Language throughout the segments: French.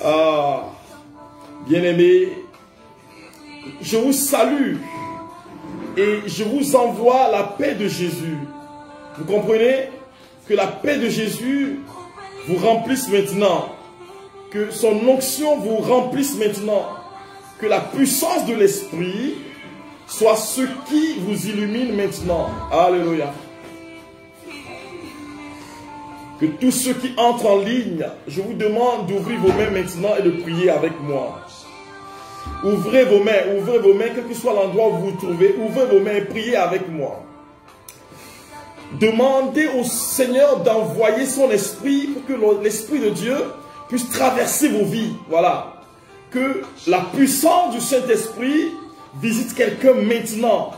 Ah, bien-aimés, je vous salue et je vous envoie la paix de Jésus. Vous comprenez que la paix de Jésus vous remplisse maintenant, que son onction vous remplisse maintenant, que la puissance de l'Esprit soit ce qui vous illumine maintenant. Alléluia. Que tous ceux qui entrent en ligne, je vous demande d'ouvrir vos mains maintenant et de prier avec moi. Ouvrez vos mains, quel que soit l'endroit où vous vous trouvez, ouvrez vos mains et priez avec moi. Demandez au Seigneur d'envoyer son esprit pour que l'Esprit de Dieu puisse traverser vos vies. Voilà. Que la puissance du Saint-Esprit visite quelqu'un maintenant.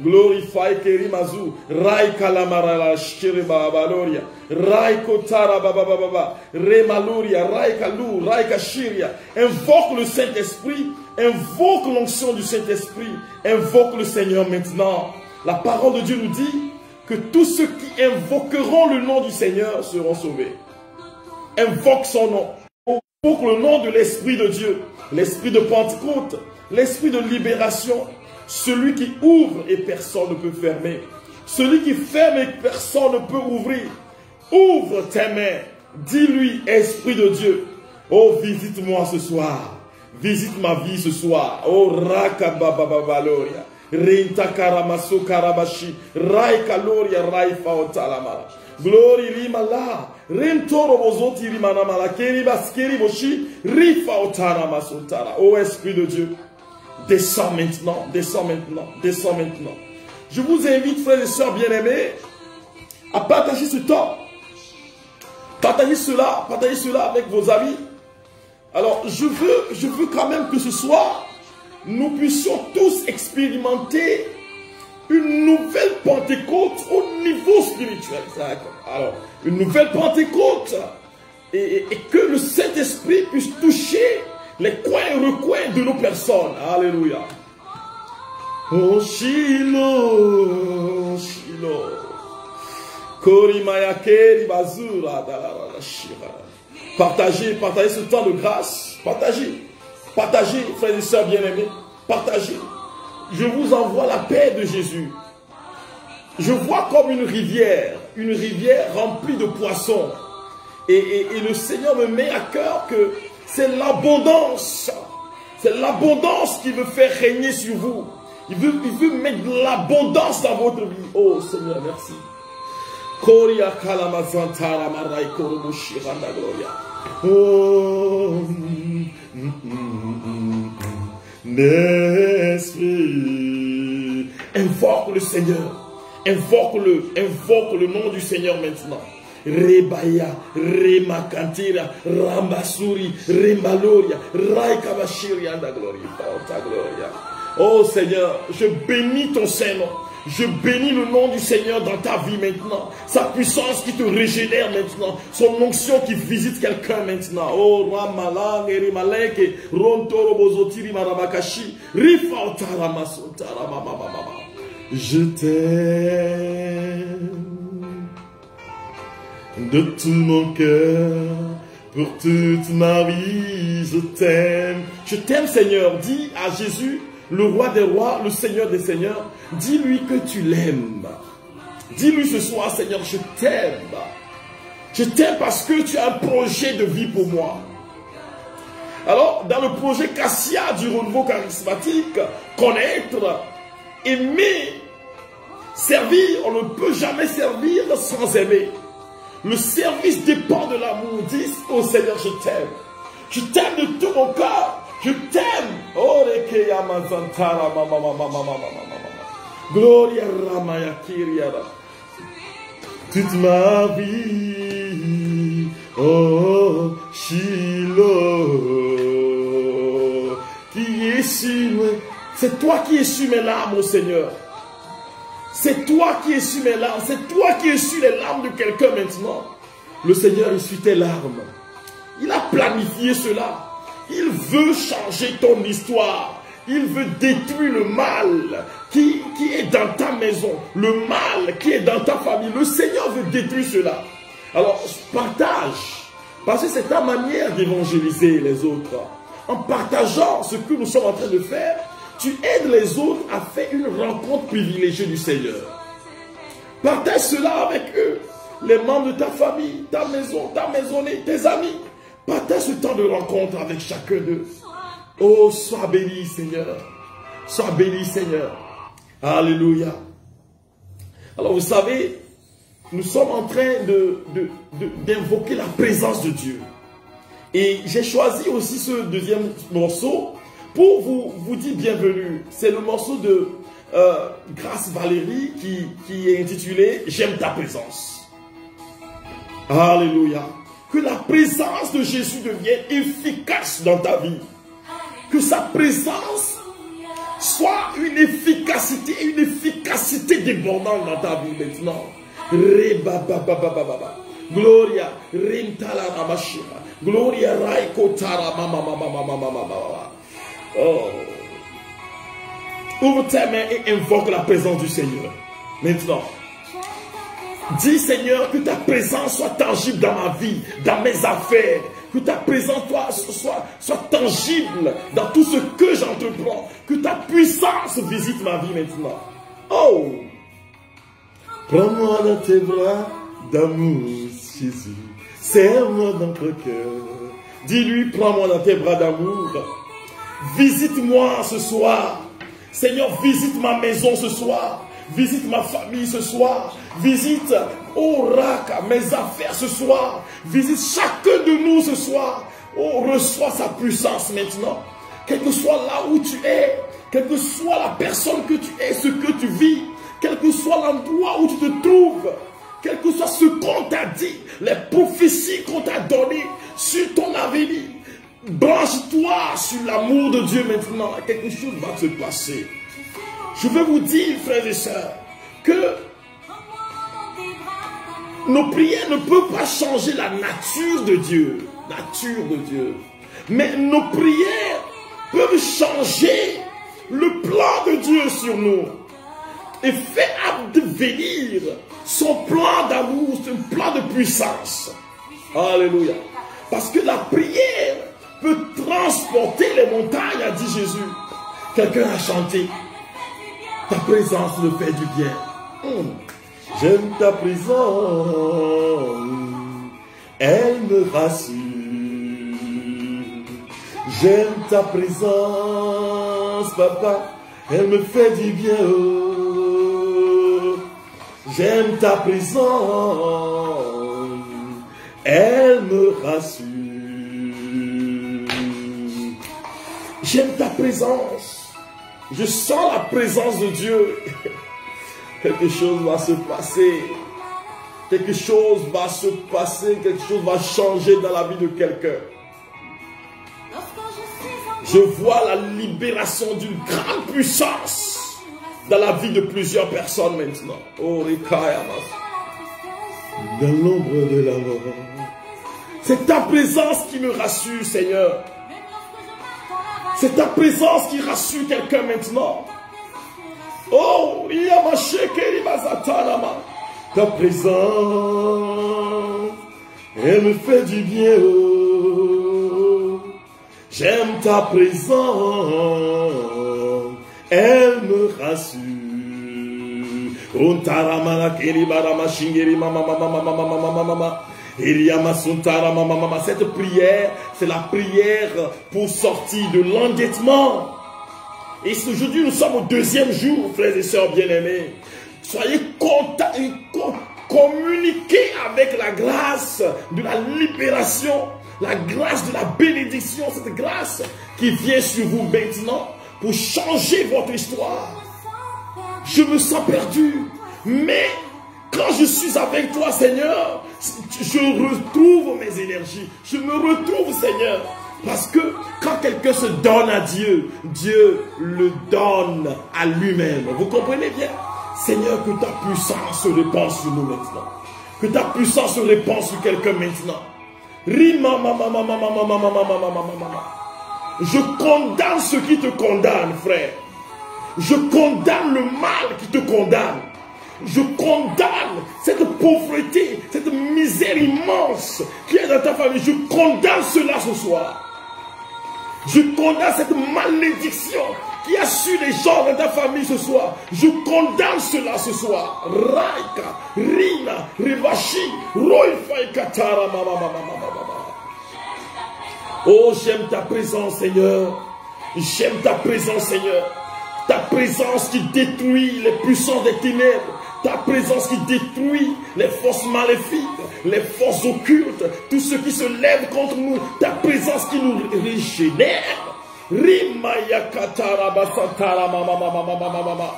Glorify Kerimazu, Rai Kalamarala Shiriba Baloria, Rai Kotara Baba, Remaloria, Rai Kalu, Rai Kashiria. Invoque le Saint-Esprit, invoque l'onction du Saint-Esprit, invoque le Seigneur maintenant. La parole de Dieu nous dit que tous ceux qui invoqueront le nom du Seigneur seront sauvés. Invoque son nom. Invoque le nom de l'Esprit de Dieu, l'Esprit de Pentecôte, l'Esprit de libération, celui qui ouvre et personne ne peut fermer, celui qui ferme et personne ne peut ouvrir. Ouvre tes mains, dis-lui, Esprit de Dieu, oh visite-moi ce soir, visite ma vie ce soir, oh Rakabababaloria, Rinta Karamaso Karabashi, Rai Kaloria, Rai Faotalamara. Glory rimala, rentoro bozoti rimanamala, keribaskeri boshi, rifa otara masotara. Ô Esprit de Dieu, descends maintenant, descends maintenant, descends maintenant. Je vous invite, frères et sœurs bien-aimés, à partager ce temps. Partagez cela avec vos amis. Alors, je veux quand même que ce soir, nous puissions tous expérimenter une nouvelle Pentecôte au niveau spirituel. Alors, une nouvelle Pentecôte. Et que le Saint-Esprit puisse toucher les coins et recoins de nos personnes. Alléluia. Oh Shiloh, Shiloh. Partagez ce temps de grâce. Partagez, frères et sœurs bien-aimés. Partagez. Je vous envoie la paix de Jésus. Je vois comme une rivière remplie de poissons. Et le Seigneur me met à cœur que c'est l'abondance. C'est l'abondance qui veut faire régner sur vous. Il veut mettre de l'abondance dans votre vie. Oh Seigneur, merci. Oh, l'Esprit. Invoque le Seigneur. Invoque le nom du Seigneur maintenant. Rebaya, Remakantira, Rambasuri, Remaloria, Raikabashiri, Anda Gloria, ta gloria. Oh Seigneur, je bénis ton Saint-Nom. Je bénis le nom du Seigneur dans ta vie maintenant. Sa puissance qui te régénère maintenant. Son onction qui visite quelqu'un maintenant. Oh Ramalang, Erimaleke, Rontoro Bozotiri Marabakashi, Rifa Otaramasotara Mama. Je t'aime de tout mon cœur, pour toute ma vie, je t'aime. Je t'aime Seigneur, dis à Jésus, le roi des rois, le Seigneur des seigneurs, dis-lui que tu l'aimes. Dis-lui ce soir, Seigneur, je t'aime. Je t'aime parce que tu as un projet de vie pour moi. Alors, dans le projet Cassia du renouveau charismatique, connaître, aimer, servir, on ne peut jamais servir sans aimer. Le service dépend de l'amour. Dis au Seigneur, je t'aime. Je t'aime de tout mon cœur. Je t'aime. Oh, Rekeya Mazantara, mama. Gloria Ramaya Kiriara. Toute ma vie. Oh, Shiloh. Qui essuie, c'est toi qui essuie mes larmes, oh Seigneur. C'est toi qui essuie mes larmes. C'est toi qui essuie les larmes de quelqu'un maintenant. Le Seigneur essuie tes larmes. Il a planifié cela. Il veut changer ton histoire. Il veut détruire le mal qui est dans ta maison. Le mal qui est dans ta famille. Le Seigneur veut détruire cela. Alors, partage. Parce que c'est ta manière d'évangéliser les autres. En partageant ce que nous sommes en train de faire, tu aides les autres à faire une rencontre privilégiée du Seigneur. Partage cela avec eux. Les membres de ta famille, ta maison, ta maisonnée, tes amis. Partage ce temps de rencontre avec chacun d'eux. Oh, sois béni, Seigneur. Sois béni, Seigneur. Alléluia. Alors, vous savez, nous sommes en train d'invoquer la présence de Dieu. Et j'ai choisi aussi ce deuxième morceau pour vous dire bienvenue. C'est le morceau de Grâce Valérie qui est intitulé « J'aime ta présence ». Alléluia. Que la présence de Jésus devienne efficace dans ta vie. Que sa présence soit une efficacité débordante dans ta vie maintenant. Gloria, Gloria, oh. Ouvre tes mains et invoque la présence du Seigneur. Maintenant. Dis Seigneur que ta présence soit tangible dans ma vie, dans mes affaires. Que ta présence soit tangible dans tout ce que j'entreprends. Que ta puissance visite ma vie maintenant. Oh! Prends-moi dans tes bras d'amour, Jésus. Serre-moi dans ton cœur. Dis-lui, prends-moi dans tes bras d'amour. Visite-moi ce soir. Seigneur, visite ma maison ce soir. Visite ma famille ce soir. Visite, oh Raka, mes affaires ce soir. Visite chacun de nous ce soir. Oh, reçois sa puissance maintenant. Quel que soit là où tu es, quelle que soit la personne que tu es, ce que tu vis, quel que soit l'endroit où tu te trouves, quel que soit ce qu'on t'a dit, les prophéties qu'on t'a données sur ton avenir, branche-toi sur l'amour de Dieu maintenant. Quelque chose va se passer. Je veux vous dire, frères et sœurs, que nos prières ne peuvent pas changer la nature de Dieu. Mais nos prières peuvent changer le plan de Dieu sur nous. Et faire advenir son plan d'amour, son plan de puissance. Alléluia. Parce que la prière peut transporter les montagnes, a dit Jésus. Quelqu'un a chanté. Ta présence me fait du bien. J'aime ta présence. Elle me rassure. J'aime ta présence, papa. Elle me fait du bien. J'aime ta présence. Elle me rassure. J'aime ta présence. Je sens la présence de Dieu. Quelque chose va se passer. Quelque chose va se passer. Quelque chose va changer dans la vie de quelqu'un. Je vois la libération d'une grande puissance dans la vie de plusieurs personnes maintenant. Oh, Rikayamas. Dans l'ombre de la mort. C'est ta présence qui me rassure, Seigneur. C'est ta présence qui rassure quelqu'un maintenant. Oh, ta présence, elle me fait du bien. Oh. J'aime ta présence, elle me rassure. Cette prière, c'est la prière pour sortir de l'endettement. Et aujourd'hui, nous sommes au deuxième jour, frères et sœurs bien-aimés. Soyez communiqués avec la grâce de la libération, la grâce de la bénédiction, cette grâce qui vient sur vous maintenant pour changer votre histoire. Je me sens perdu, mais quand je suis avec toi, Seigneur, je retrouve mes énergies. Je me retrouve, Seigneur. Parce que quand quelqu'un se donne à Dieu, Dieu le donne à lui-même. Vous comprenez bien? Seigneur, que ta puissance se répande sur nous maintenant. Que ta puissance se répande sur quelqu'un maintenant. Je condamne ceux qui te condamnent, frère. Je condamne le mal qui te condamne. Je condamne cette pauvreté, cette misère immense qui est dans ta famille. Je condamne cela ce soir. Je condamne cette malédiction qui a su les gens dans ta famille ce soir. Je condamne cela ce soir. Raika, Rina, Rivashi, Roifa et Katara, Oh, j'aime ta présence, Seigneur. J'aime ta présence, Seigneur. Ta présence qui détruit les puissances des ténèbres. Ta présence qui détruit les forces maléfiques, les forces occultes, tout ce qui se lève contre nous. Ta présence qui nous régénère. Rimaya katara basatara mama.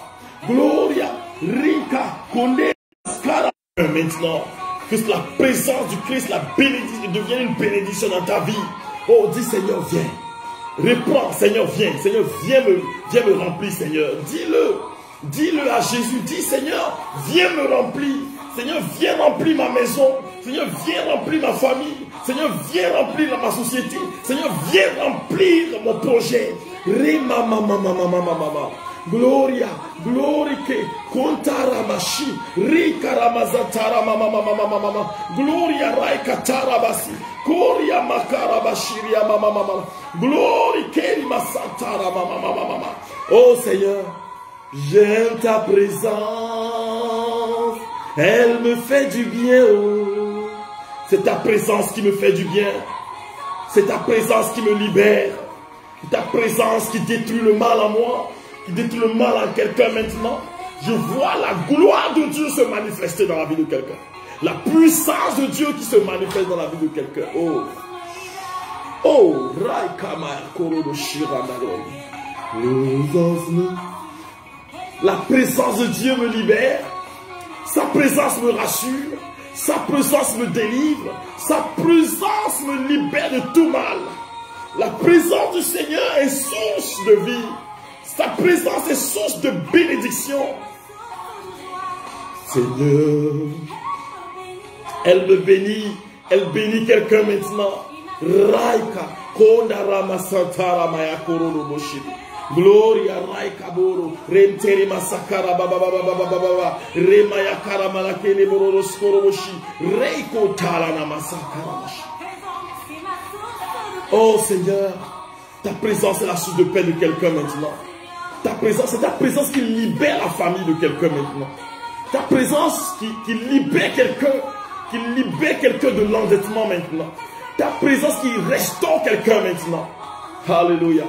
Gloria, Rika, Kone, Skara. Maintenant, que la présence du Christ, la bénédiction, devienne une bénédiction dans ta vie. Oh, dis Seigneur, viens. Reprends, Seigneur, viens. Seigneur, viens me remplir, Seigneur. Dis-le. Dis-le à Jésus. Dis, Seigneur, viens me remplir. Seigneur, viens remplir ma maison. Seigneur, viens remplir ma famille. Seigneur, viens remplir ma société. Seigneur, viens remplir mon projet. Gloria, glorique, contaramashi, rikaramazatara mama, gloria raikatarabasi, koria makarabashiria mama, glorique masatara mama. Oh Seigneur, j'aime ta présence, elle me fait du bien. Oh. C'est ta présence qui me fait du bien, c'est ta présence qui me libère, c'est ta présence qui détruit le mal en moi. Qui détruit le mal en quelqu'un maintenant. Je vois la gloire de Dieu se manifester dans la vie de quelqu'un. La puissance de Dieu qui se manifeste dans la vie de quelqu'un. Oh. Oh. La présence de Dieu me libère. Sa présence me rassure. Sa présence me délivre. Sa présence me libère de tout mal. La présence du Seigneur est source de vie. Sa présence est source de bénédiction. Seigneur, elle me bénit. Elle bénit quelqu'un maintenant. Raika, Kondarama Santara Maya Kororo Boshiri. Gloria Raika Boro. Remtere Masakara Baba Baba. Remaya Karamalakene Bororo Skoroboshi. Reiko Talana Masakara Boshi. Oh Seigneur, ta présence est la source de paix de quelqu'un maintenant. Ta présence, c'est ta présence qui libère la famille de quelqu'un maintenant. Ta présence qui libère quelqu'un de l'endettement maintenant. Ta présence qui restaure quelqu'un maintenant. Alléluia.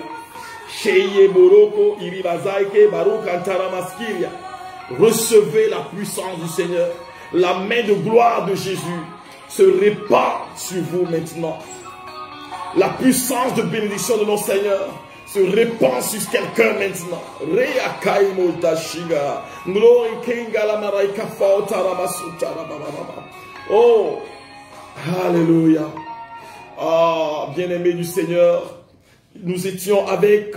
Recevez la puissance du Seigneur. La main de gloire de Jésus se répand sur vous maintenant. La puissance de bénédiction de nos seigneurs se répand sur quelqu'un maintenant. Oh, alléluia. Ah, bien-aimé du Seigneur, nous étions avec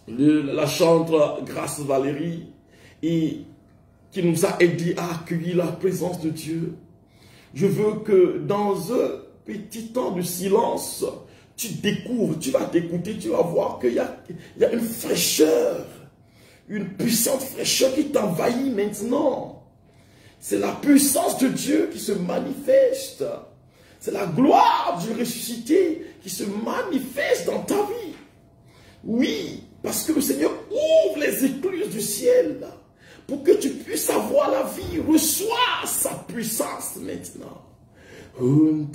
la chantre Grâce Valérie et qui nous a aidé à accueillir la présence de Dieu. Je veux que dans un petit temps de silence, tu découvres, tu vas t'écouter, tu vas voir qu'il y a une fraîcheur, une puissante fraîcheur qui t'envahit maintenant. C'est la puissance de Dieu qui se manifeste. C'est la gloire du ressuscité qui se manifeste dans ta vie. Oui, parce que le Seigneur ouvre les écluses du ciel pour que tu puisses avoir la vie. Reçois sa puissance maintenant. Oh,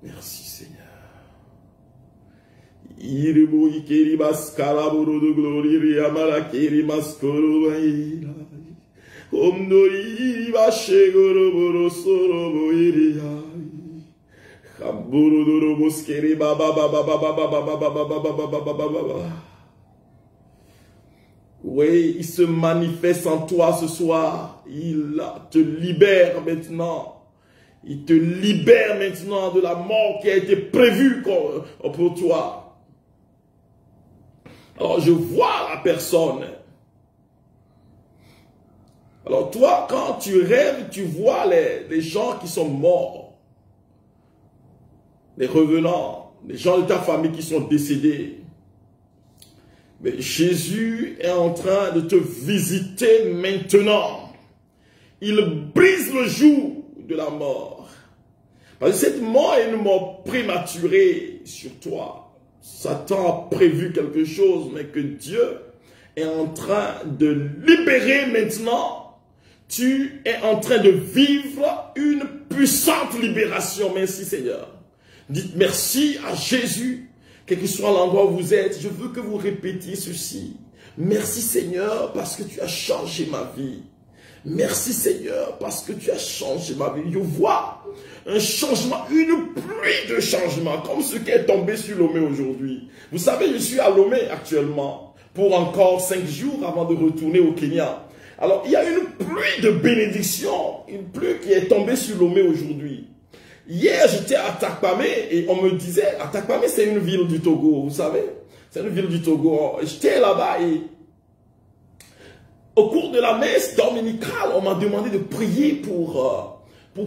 merci Seigneur. Oui, il se manifeste en toi ce soir. Il te libère maintenant. Il te libère maintenant de la mort qui a été prévue pour toi. Alors je vois la personne Alors toi, quand tu rêves, tu vois les gens qui sont morts, les revenants, les gens de ta famille qui sont décédés. Mais Jésus est en train de te visiter maintenant. Il brise le joug de la mort. Parce que cette mort est une mort prématurée sur toi. Satan a prévu quelque chose, mais que Dieu est en train de libérer maintenant. Tu es en train de vivre une puissante libération. Merci Seigneur. Dites merci à Jésus. Quel que soit l'endroit où vous êtes, je veux que vous répétiez ceci. Merci Seigneur parce que tu as changé ma vie. Merci Seigneur parce que tu as changé ma vie. Je vois un changement, une pluie de changement, comme ce qui est tombé sur Lomé aujourd'hui. Vous savez, je suis à Lomé actuellement pour encore 5 jours avant de retourner au Kenya. Alors, il y a une pluie de bénédiction, une pluie qui est tombée sur Lomé aujourd'hui. Hier, j'étais à Takpamé et on me disait, à Takpamé, c'est une ville du Togo, vous savez. C'est une ville du Togo. J'étais là-bas et au cours de la messe dominicale, on m'a demandé de prier pour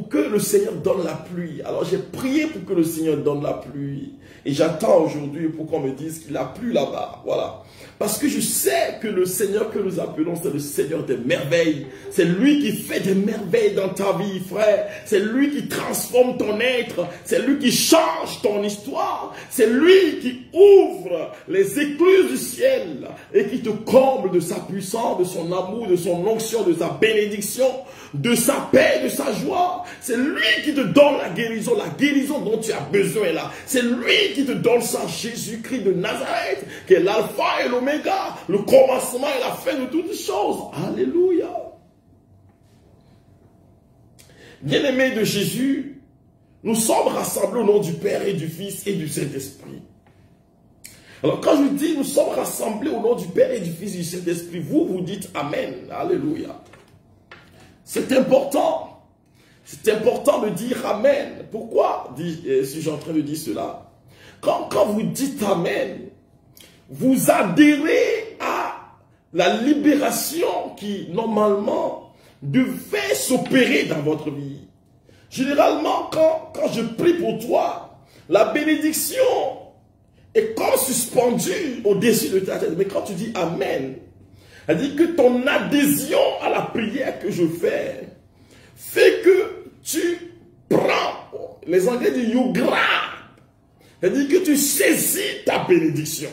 que le Seigneur donne la pluie. Alors j'ai prié pour que le Seigneur donne la pluie. Et j'attends aujourd'hui pour qu'on me dise qu'il a plu là-bas. Voilà. Parce que je sais que le Seigneur que nous appelons, c'est le Seigneur des merveilles. C'est lui qui fait des merveilles dans ta vie, frère. C'est lui qui transforme ton être. C'est lui qui change ton histoire. C'est lui qui ouvre les écluses du ciel et qui te comble de sa puissance, de son amour, de son onction, de sa bénédiction, de sa paix, de sa joie. C'est lui qui te donne la guérison dont tu as besoin là. C'est lui qui te donne ça, Jésus-Christ de Nazareth, qui est l'alpha et l'oméga, le commencement et la fin de toutes choses. Alléluia. Bien-aimés de Jésus, nous sommes rassemblés au nom du Père et du Fils et du Saint-Esprit. Alors quand je dis nous sommes rassemblés au nom du Père et du Fils et du Saint-Esprit, vous dites Amen. Alléluia. C'est important. C'est important de dire Amen. Pourquoi suis-je en train de dire cela? Quand vous dites Amen, vous adhérez à la libération qui, normalement, devait s'opérer dans votre vie. Généralement, quand je prie pour toi, la bénédiction est comme suspendue au-dessus de ta tête. Mais quand tu dis Amen, elle dit que ton adhésion à la prière que je fais fait que tu prends, les Anglais disent you grab. Elle dit que tu saisis ta bénédiction.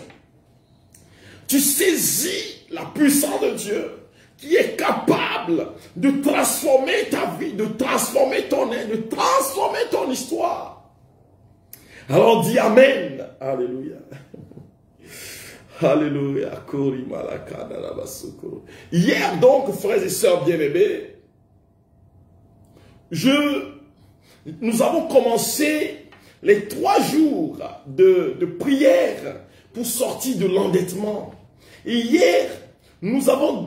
Tu saisis la puissance de Dieu qui est capable de transformer ta vie, de transformer ton être, de transformer ton histoire. Alors dis Amen. Alléluia. Alléluia. Hier donc, frères et sœurs bien-aimés, nous avons commencé les 3 jours de prière pour sortir de l'endettement. Et hier, nous avons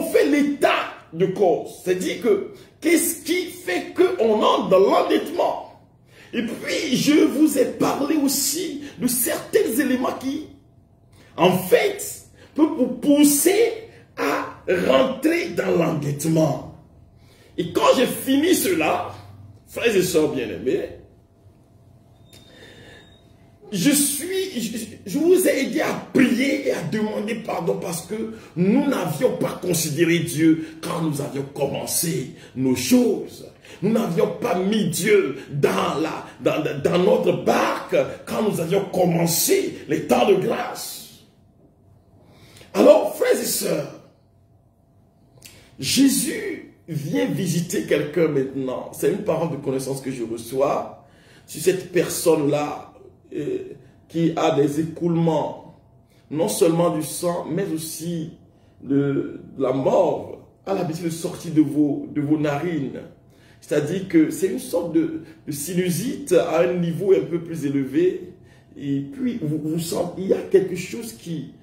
fait l'état de cause. C'est-à-dire que, qu'est-ce qui fait qu'on entre dans l'endettement? Et puis, je vous ai parlé aussi de certains éléments qui, en fait, peuvent vous pousser à rentrer dans l'endettement. Et quand j'ai fini cela, frères et sœurs bien-aimés, je vous ai aidé à prier et à demander pardon parce que nous n'avions pas considéré Dieu quand nous avions commencé nos choses. Nous n'avions pas mis Dieu dans notre barque quand nous avions commencé les temps de grâce. Alors, frères et sœurs, Jésus vient visiter quelqu'un maintenant. C'est une parole de connaissance que je reçois sur cette personne-là qui a des écoulements, non seulement du sang, mais aussi de la mort à l'habitude de sortir de vos narines. C'est-à-dire que c'est une sorte de sinusite à un niveau un peu plus élevé. Et puis, vous sentez, il y a quelque chose qui...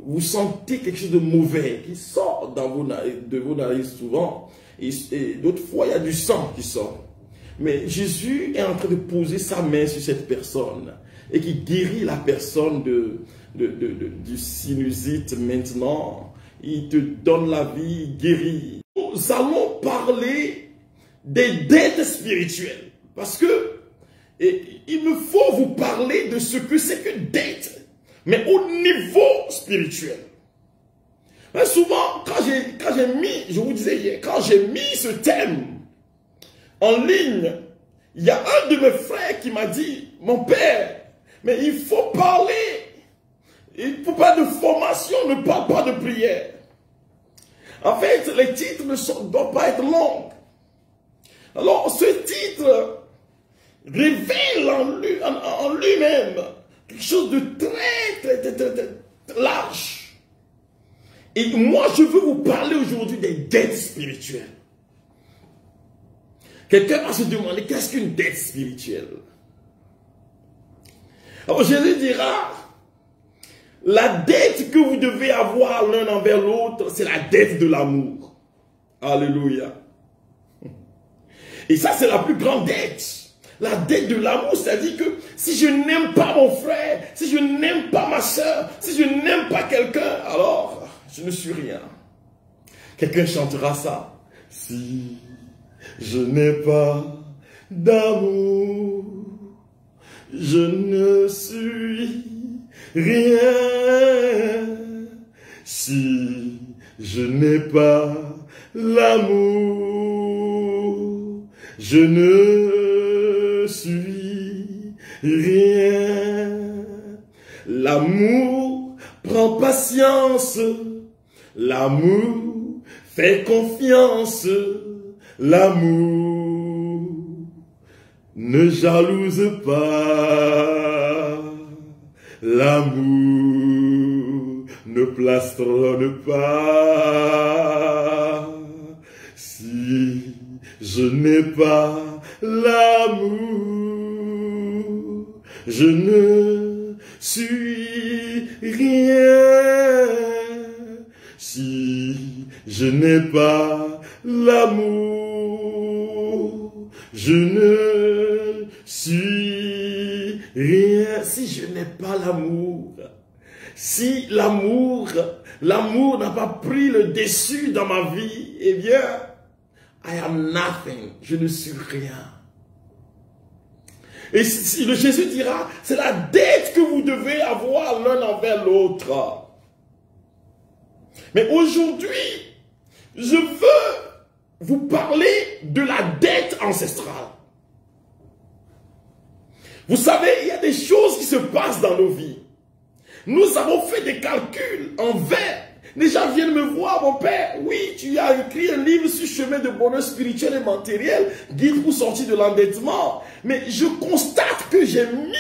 Vous sentez quelque chose de mauvais qui sort de vos narines souvent. Et d'autres fois, il y a du sang qui sort. Mais Jésus est en train de poser sa main sur cette personne et qui guérit la personne du sinusite maintenant. il te donne la vie, il guérit. Nous allons parler des dettes spirituelles. Parce que il me faut vous parler de ce que c'est qu'une dette, mais au niveau spirituel. Mais souvent, quand j'ai mis, je vous disais hier, quand j'ai mis ce thème en ligne, il y a un de mes frères qui m'a dit, mon père, mais il faut parler. Il ne faut pas de formation, ne parle pas de prière. En fait, les titres ne doivent pas être longs. Alors, ce titre révèle en lui-même quelque chose de très large. Et moi, je veux vous parler aujourd'hui des dettes spirituelles. Quelqu'un va se demander, qu'est-ce qu'une dette spirituelle? Alors, Jésus dira, la dette que vous devez avoir l'un envers l'autre, c'est la dette de l'amour. Alléluia. Et ça, c'est la plus grande dette. La dette de l'amour, c'est-à-dire que si je n'aime pas mon frère, si je n'aime pas ma soeur, si je n'aime pas quelqu'un, alors je ne suis rien. Quelqu'un chantera ça. Si je n'ai pas d'amour, je ne suis rien. Si je n'ai pas l'amour, je ne suis rien. L'amour prend patience, l'amour fait confiance, l'amour ne jalouse pas, l'amour ne plastronne pas. Si je n'ai pas l'amour, je ne suis rien. Si je n'ai pas l'amour, je ne suis rien. Si je n'ai pas l'amour, si l'amour n'a pas pris le dessus dans ma vie, eh bien, I am nothing. Je ne suis rien. Et si le Jésus dira, c'est la dette que vous devez avoir l'un envers l'autre. Mais aujourd'hui, je veux vous parler de la dette ancestrale. Vous savez, il y a des choses qui se passent dans nos vies. Nous avons fait des calculs en vain. Les gens viennent me voir, mon père. Oui, tu as écrit un livre sur chemin de bonheur spirituel et matériel, guide pour sortir de l'endettement. Mais je constate que j'ai mis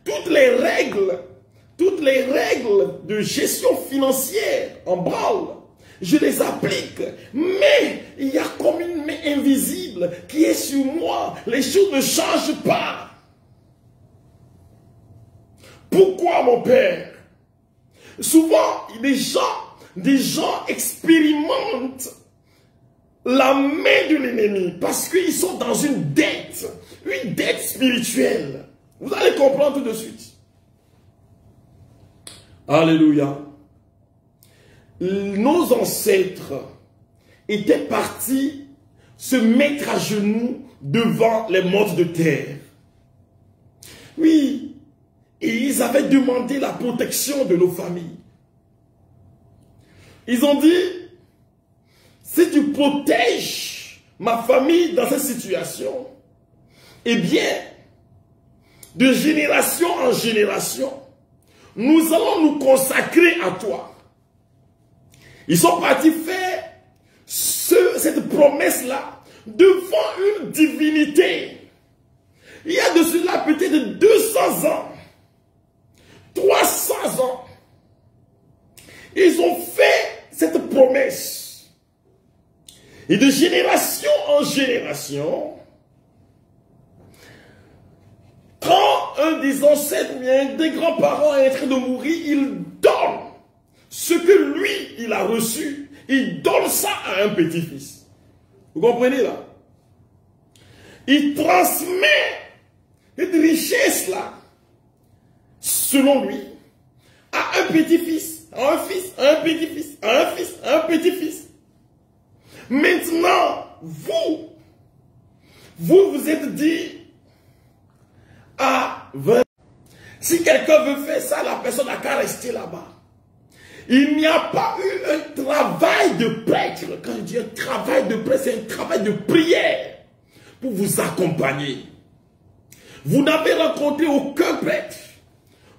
toutes les règles de gestion financière en branle. Je les applique. Mais il y a comme une main invisible qui est sur moi. Les choses ne changent pas. Pourquoi, mon père? Souvent, des gens expérimentent la main de l'ennemi parce qu'ils sont dans une dette spirituelle. Vous allez comprendre tout de suite. Alléluia. Nos ancêtres étaient partis se mettre à genoux devant les mottes de terre. Oui. Et ils avaient demandé la protection de nos familles. Ils ont dit, si tu protèges ma famille dans cette situation, eh bien, de génération en génération, nous allons nous consacrer à toi. Ils sont partis faire cette promesse-là devant une divinité. Il y a de cela peut-être 200 ans. 300 ans, ils ont fait cette promesse. Et de génération en génération, quand un des ancêtres, un des grands-parents est en train de mourir, il donne ce que lui, il a reçu. Il donne ça à un petit-fils. Vous comprenez là? Il transmet cette richesse-là, selon lui, à un petit-fils. un fils, un petit-fils, un fils, un petit-fils. Maintenant, vous vous êtes dit, ah, si quelqu'un veut faire ça, la personne n'a qu'à rester là-bas. Il n'y a pas eu un travail de prêtre. Quand je dis un travail de prêtre, c'est un travail de prière pour vous accompagner. Vous n'avez rencontré aucun prêtre.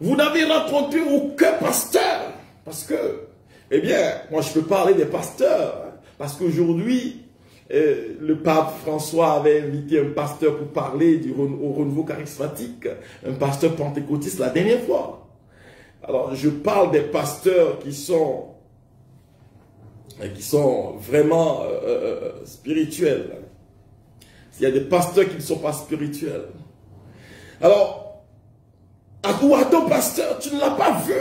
Vous n'avez rencontré aucun pasteur. Parce que, eh bien, moi je peux parler des pasteurs. Parce qu'aujourd'hui, le pape François avait invité un pasteur pour parler au renouveau charismatique. Un pasteur pentecôtiste la dernière fois. Alors, je parle des pasteurs qui sont vraiment spirituels. Il y a des pasteurs qui ne sont pas spirituels. Alors, à ton pasteur, tu ne l'as pas vu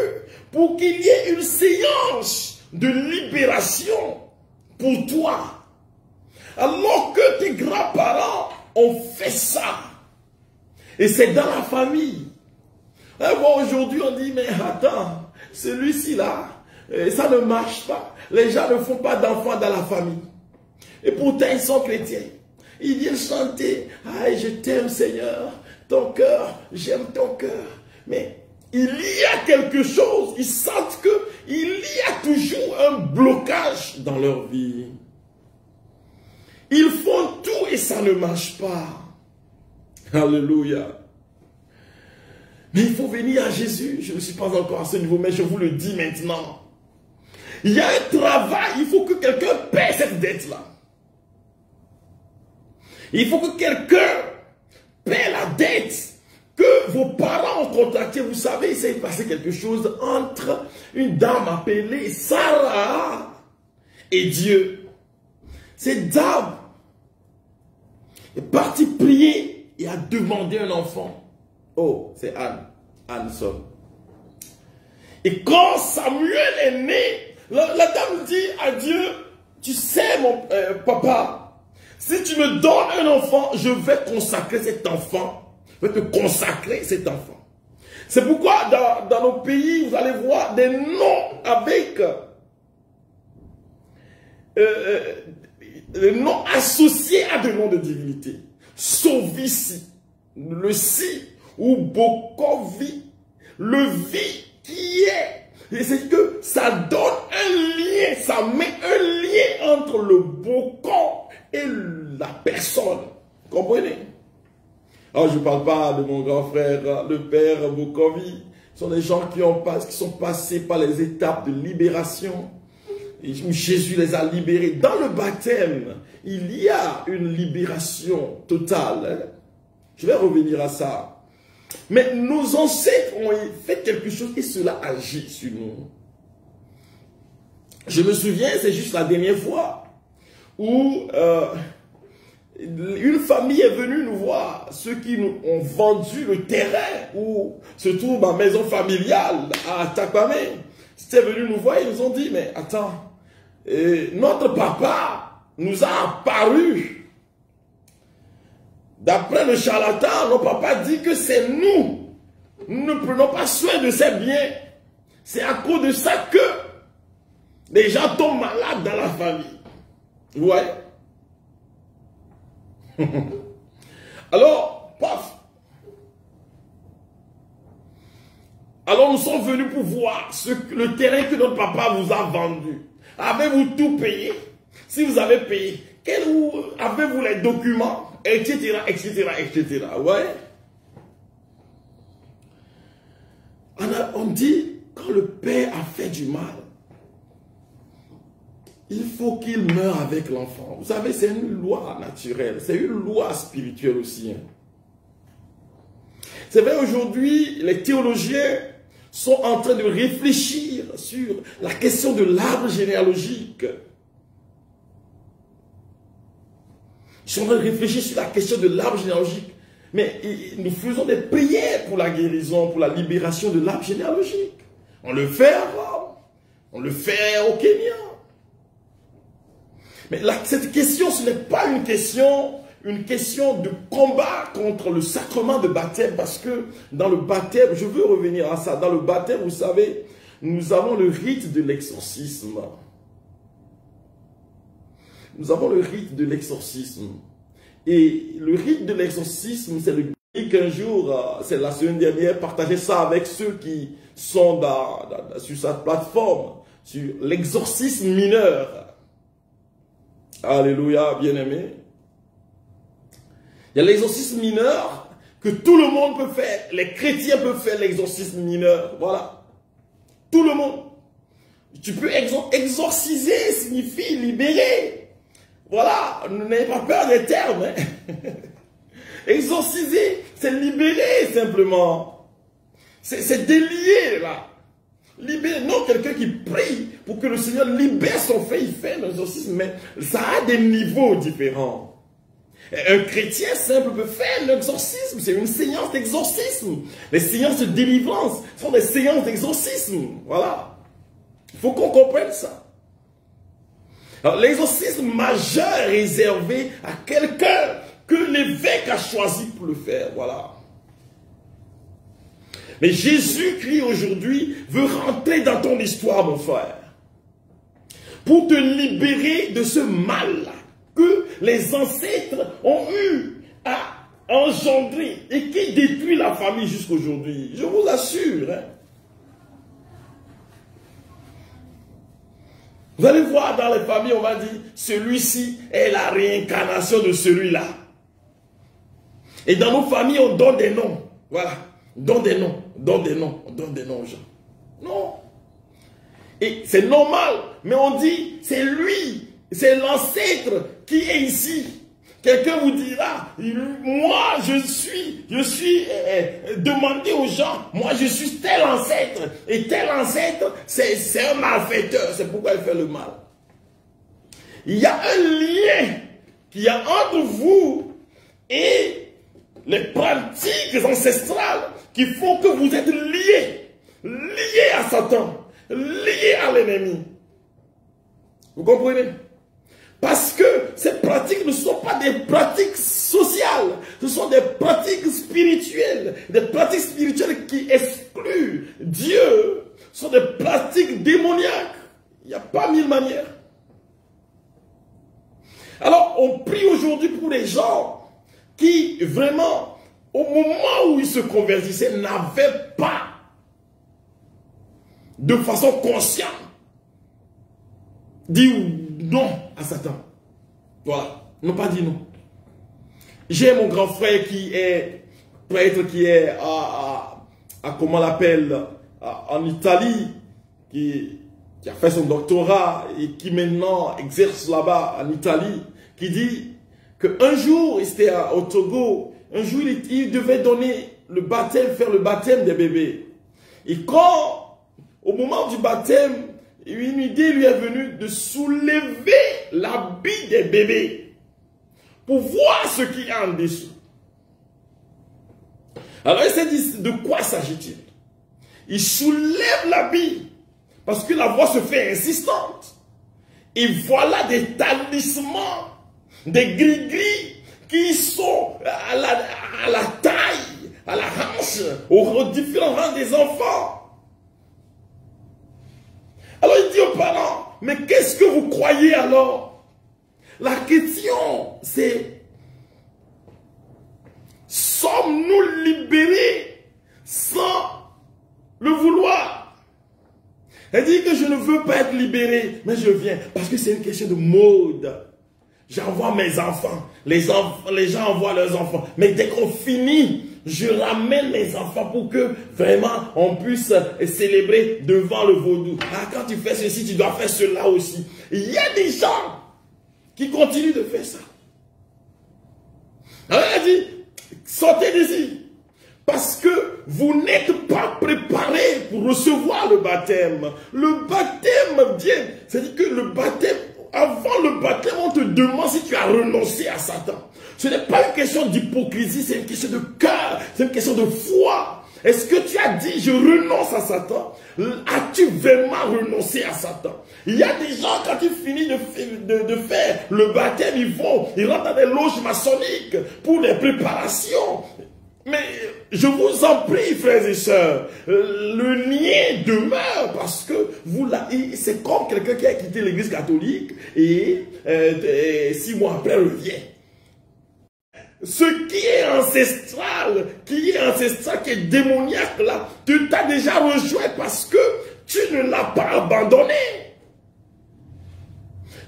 pour qu'il y ait une séance de libération pour toi. Alors que tes grands-parents ont fait ça. Et c'est dans la famille. Bon, aujourd'hui, on dit, mais attends, celui-ci là, ça ne marche pas. Les gens ne font pas d'enfants dans la famille. Et pourtant, ils sont chrétiens. Ils viennent chanter, ah, je t'aime Seigneur, ton cœur, j'aime ton cœur. Mais il y a quelque chose, ils sentent qu'il y a toujours un blocage dans leur vie. Ils font tout et ça ne marche pas. Alléluia. Mais il faut venir à Jésus. Je ne suis pas encore à ce niveau, mais je vous le dis maintenant. Il y a un travail, il faut que quelqu'un paie cette dette-là. Il faut que quelqu'un paie la dette que vos parents ont contractée. Vous savez, il s'est passé quelque chose entre une dame appelée Sarah et Dieu. Cette dame est partie prier et a demandé un enfant. Oh, c'est Anne. Anne sonne. Et quand Samuel est né, la dame dit à Dieu, tu sais mon papa, si tu me donnes un enfant, je vais consacrer cet enfant. Je vais te consacrer cet enfant. C'est pourquoi dans nos pays, vous allez voir des noms avec des noms associés à des noms de divinité. Sauvici, le si, ou Bokovi, le vi qui est. Et c'est que ça donne un lien, ça met un lien entre le Bokon et la personne. Vous comprenez? Alors je ne parle pas de mon grand frère, le père Bokovi. Ce sont des gens qui sont passés par les étapes de libération. Et Jésus les a libérés. Dans le baptême, il y a une libération totale. Hein? Je vais revenir à ça. Mais nos ancêtres ont fait quelque chose et cela agit sur nous. Je me souviens, c'est juste la dernière fois où une famille est venue nous voir, ceux qui nous ont vendu le terrain où se trouve ma maison familiale à Takwame. C'était venu nous voir et ils nous ont dit, mais attends, notre papa nous a apparu. D'après le charlatan, notre papa dit que c'est nous. Nous ne prenons pas soin de ces biens. C'est à cause de ça que les gens tombent malades dans la famille. Vous voyez? Alors, paf. Alors nous sommes venus pour voir le terrain que notre papa vous a vendu. Avez-vous tout payé? Si vous avez payé, avez-vous les documents? Etc., etc., etc. Ouais. On dit, quand le père a fait du mal, il faut qu'il meure avec l'enfant. Vous savez, c'est une loi naturelle. C'est une loi spirituelle aussi. Hein. C'est vrai, aujourd'hui, les théologiens sont en train de réfléchir sur la question de l'arbre généalogique. Ils sont en train de réfléchir sur la question de l'arbre généalogique. Mais nous faisons des prières pour la guérison, pour la libération de l'arbre généalogique. On le fait à Rome. On le fait au Kenya. Mais cette question, ce n'est pas une question de combat contre le sacrement de baptême. Parce que dans le baptême, je veux revenir à ça. Dans le baptême, vous savez, nous avons le rite de l'exorcisme. Nous avons le rite de l'exorcisme. Et le rite de l'exorcisme, c'est le qu'un jour, c'est la semaine dernière, partager ça avec ceux qui sont sur sa plateforme, sur l'exorcisme mineur. Alléluia, bien-aimé. Il y a l'exorcisme mineur que tout le monde peut faire. Les chrétiens peuvent faire l'exorcisme mineur. Voilà. Tout le monde. Tu peux exorciser, signifie libérer. Voilà. N'ayez pas peur des termes. Hein. Exorciser, c'est libérer simplement. C'est délier là. Libérer, non quelqu'un qui prie pour que le Seigneur libère son fait, il fait l'exorcisme, mais ça a des niveaux différents. Un chrétien simple peut faire l'exorcisme, c'est une séance d'exorcisme. Les séances de délivrance sont des séances d'exorcisme. Voilà. Il faut qu'on comprenne ça. Alors l'exorcisme majeur est réservé à quelqu'un que l'évêque a choisi pour le faire, voilà. Mais Jésus-Christ aujourd'hui veut rentrer dans ton histoire, mon frère, pour te libérer de ce mal que les ancêtres ont eu à engendrer et qui détruit la famille jusqu'aujourd'hui. Je vous assure. Hein. Vous allez voir dans les familles, on va dire, celui-ci est la réincarnation de celui-là. Et dans nos familles, on donne des noms. Voilà. On donne des noms. On donne des noms. On donne des noms aux gens. Non. Et c'est normal. Mais on dit, c'est lui. C'est l'ancêtre qui est ici. Quelqu'un vous dira, moi je suis demandez aux gens, moi je suis tel ancêtre. Et tel ancêtre, c'est un malfaiteur. C'est pourquoi il fait le mal. Il y a un lien qu'il y a entre vous et les pratiques ancestrales qui font que vous êtes liés. Liés à Satan. Liés à l'ennemi. Vous comprenez? Parce que ces pratiques ne sont pas des pratiques sociales. Ce sont des pratiques spirituelles. Des pratiques spirituelles qui excluent Dieu. Ce sont des pratiques démoniaques. Il n'y a pas mille manières. Alors, on prie aujourd'hui pour les gens qui, vraiment, au moment où ils se convertissaient, n'avaient pas, de façon consciente, dit non à Satan. Voilà. Ils n'ont pas dit non. J'ai mon grand frère qui est prêtre, qui est comment on l'appelle, en Italie, qui a fait son doctorat et qui maintenant exerce là-bas en Italie, qui dit qu'un jour, il était au Togo, un jour il devait donner le baptême, faire le baptême des bébés. Et quand, au moment du baptême, une idée lui est venue de soulever l'habit des bébés pour voir ce qu'il y a en dessous. Alors il s'est dit, de quoi s'agit-il? Il soulève l'habit parce que la voix se fait insistante. Et voilà des talismans, des gris-gris qui sont à la taille, à la hanche, aux différents rangs des enfants. Alors il dit aux parents, mais qu'est-ce que vous croyez alors? La question c'est, sommes-nous libérés sans le vouloir? Elle dit que je ne veux pas être libéré, mais je viens. Parce que c'est une question de mode. J'envoie mes enfants. Les gens envoient leurs enfants. Mais dès qu'on finit, je ramène mes enfants pour que vraiment on puisse célébrer devant le vaudou. Ah, quand tu fais ceci, tu dois faire cela aussi. Il y a des gens qui continuent de faire ça. Alors elle dit, sortez d'ici. Parce que vous n'êtes pas préparé pour recevoir le baptême. Le baptême vient. C'est-à-dire que le baptême, avant le baptême, on te demande si tu as renoncé à Satan. Ce n'est pas une question d'hypocrisie, c'est une question de cœur, c'est une question de foi. Est-ce que tu as dit, je renonce à Satan? As-tu vraiment renoncé à Satan? Il y a des gens, quand ils finissent de faire le baptême, ils rentrent dans des loges maçonniques pour les préparations. Mais je vous en prie, frères et sœurs, le lien demeure parce que c'est comme quelqu'un qui a quitté l'église catholique et 6 mois après revient. Ce qui est ancestral, qui est démoniaque là, tu t'as déjà rejoint parce que tu ne l'as pas abandonné.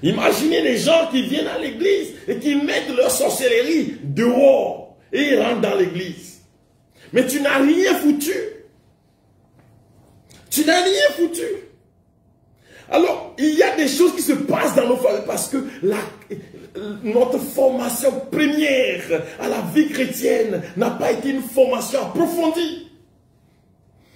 Imaginez les gens qui viennent à l'église et qui mettent leur sorcellerie dehors et ils rentrent dans l'église. Mais tu n'as rien foutu. Tu n'as rien foutu. Alors, il y a des choses qui se passent dans nos familles parce que notre formation première à la vie chrétienne n'a pas été une formation approfondie.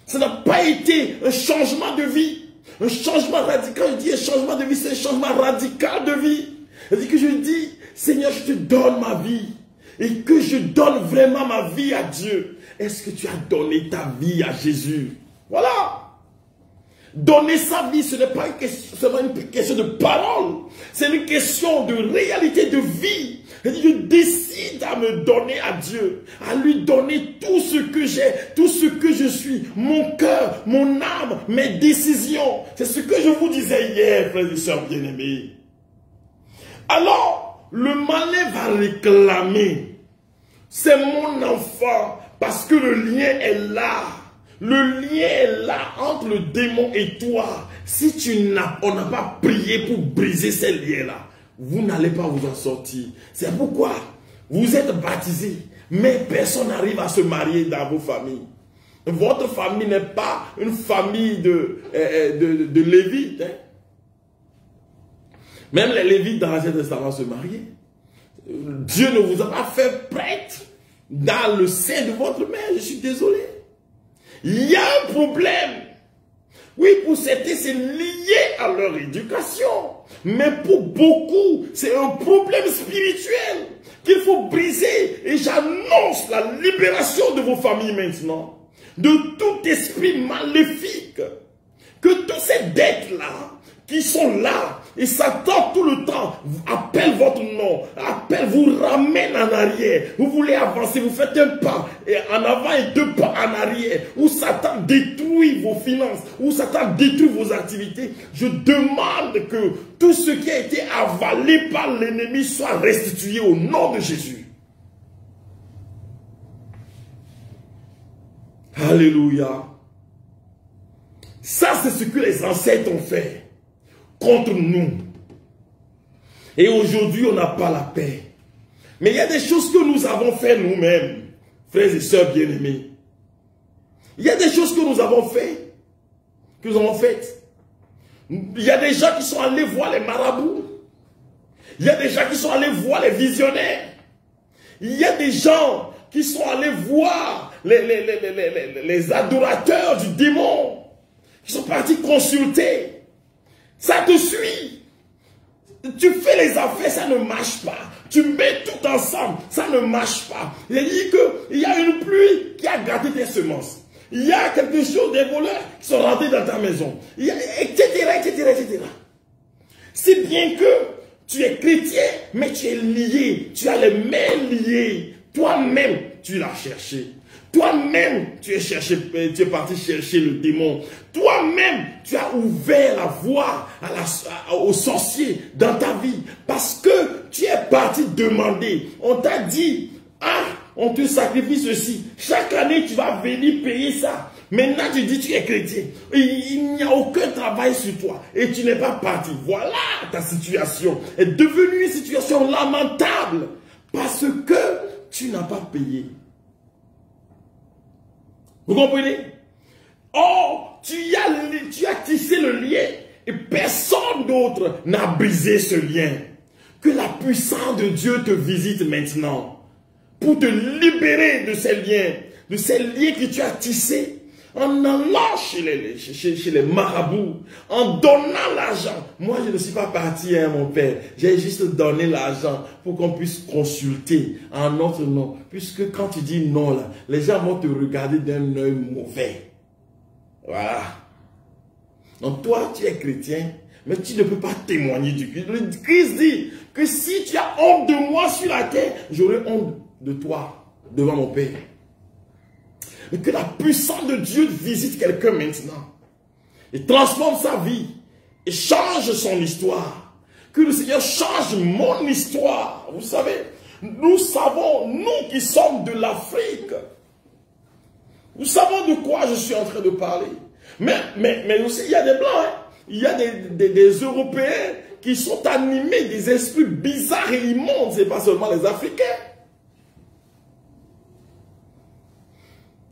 Ça n'a pas été un changement de vie. Un changement radical, je dis un changement de vie, c'est un changement radical de vie. C'est-à-dire que je dis, Seigneur, je te donne ma vie. Et que je donne vraiment ma vie à Dieu. Est-ce que tu as donné ta vie à Jésus? Voilà. Donner sa vie, ce n'est pas seulement une question de parole. C'est une question de réalité de vie. Je décide à me donner à Dieu, à lui donner tout ce que j'ai, tout ce que je suis, mon cœur, mon âme, mes décisions. C'est ce que je vous disais hier, frères et sœurs bien-aimés. Alors, le malin va réclamer. C'est mon enfant, parce que le lien est là. Le lien est là entre le démon et toi. Si on n'a pas prié pour briser ces liens-là, vous n'allez pas vous en sortir. C'est pourquoi vous êtes baptisés, mais personne n'arrive à se marier dans vos familles. Votre famille n'est pas une famille de Lévites. Hein. Même les Lévites dans l'Ancien Testament se mariaient. Dieu ne vous a pas fait prêtre dans le sein de votre mère. Je suis désolé. Il y a un problème. Oui, pour certains, c'est lié à leur éducation. Mais pour beaucoup, c'est un problème spirituel qu'il faut briser. Et j'annonce la libération de vos familles maintenant. De tout esprit maléfique. Que toutes ces dettes-là, qui sont là, et Satan tout le temps appelle votre nom, vous ramène en arrière. Vous voulez avancer, vous faites un pas en avant et 2 pas en arrière. Où Satan détruit vos finances, où Satan détruit vos activités. Je demande que tout ce qui a été avalé par l'ennemi soit restitué au nom de Jésus. Alléluia. Ça, c'est ce que les ancêtres ont fait contre nous. Et aujourd'hui, on n'a pas la paix. Mais il y a des choses que nous avons fait nous-mêmes, frères et sœurs bien-aimés. Il y a des choses que nous avons fait, que nous avons faites. Il y a des gens qui sont allés voir les marabouts. Il y a des gens qui sont allés voir les visionnaires. Il y a des gens qui sont allés voir les adorateurs du démon. Qui sont partis consulter. Ça te suit. Tu fais les affaires, ça ne marche pas. Tu mets tout ensemble, ça ne marche pas. Il dit qu'il y a une pluie qui a gâté tes semences. Il y a quelque chose, des voleurs qui sont rentrés dans ta maison. Il y a, etc., etc., etc. Si bien que tu es chrétien, mais tu es lié. Tu as les mains liées. Toi-même, tu l'as cherché. Toi-même, tu es parti chercher le démon. Toi-même, tu as ouvert la voie aux sorciers dans ta vie. Parce que tu es parti demander. On t'a dit, ah, on te sacrifie ceci. Chaque année, tu vas venir payer ça. Maintenant, tu dis tu es chrétien. Il n'y a aucun travail sur toi. Et tu n'es pas parti. Voilà ta situation. Est devenue une situation lamentable. Parce que tu n'as pas payé. Vous comprenez? Or, tu as tissé le lien et personne d'autre n'a brisé ce lien. Que la puissance de Dieu te visite maintenant pour te libérer de ces liens que tu as tissés en allant chez les marabouts, en donnant l'argent. Moi, je ne suis pas parti, hein, mon père. J'ai juste donné l'argent pour qu'on puisse consulter en notre nom. Puisque quand tu dis non, là, les gens vont te regarder d'un œil mauvais. Voilà. Donc toi, tu es chrétien, mais tu ne peux pas témoigner du Christ. Le Christ dit que si tu as honte de moi sur la terre, j'aurai honte de toi devant mon Père. Mais que la puissance de Dieu visite quelqu'un maintenant. Et transforme sa vie. Et change son histoire. Que le Seigneur change mon histoire. Vous savez, nous savons, nous qui sommes de l'Afrique, nous savons de quoi je suis en train de parler. Mais aussi, il y a des Blancs, hein. Il y a des Européens qui sont animés des esprits bizarres et immondes. Ce n'est pas seulement les Africains.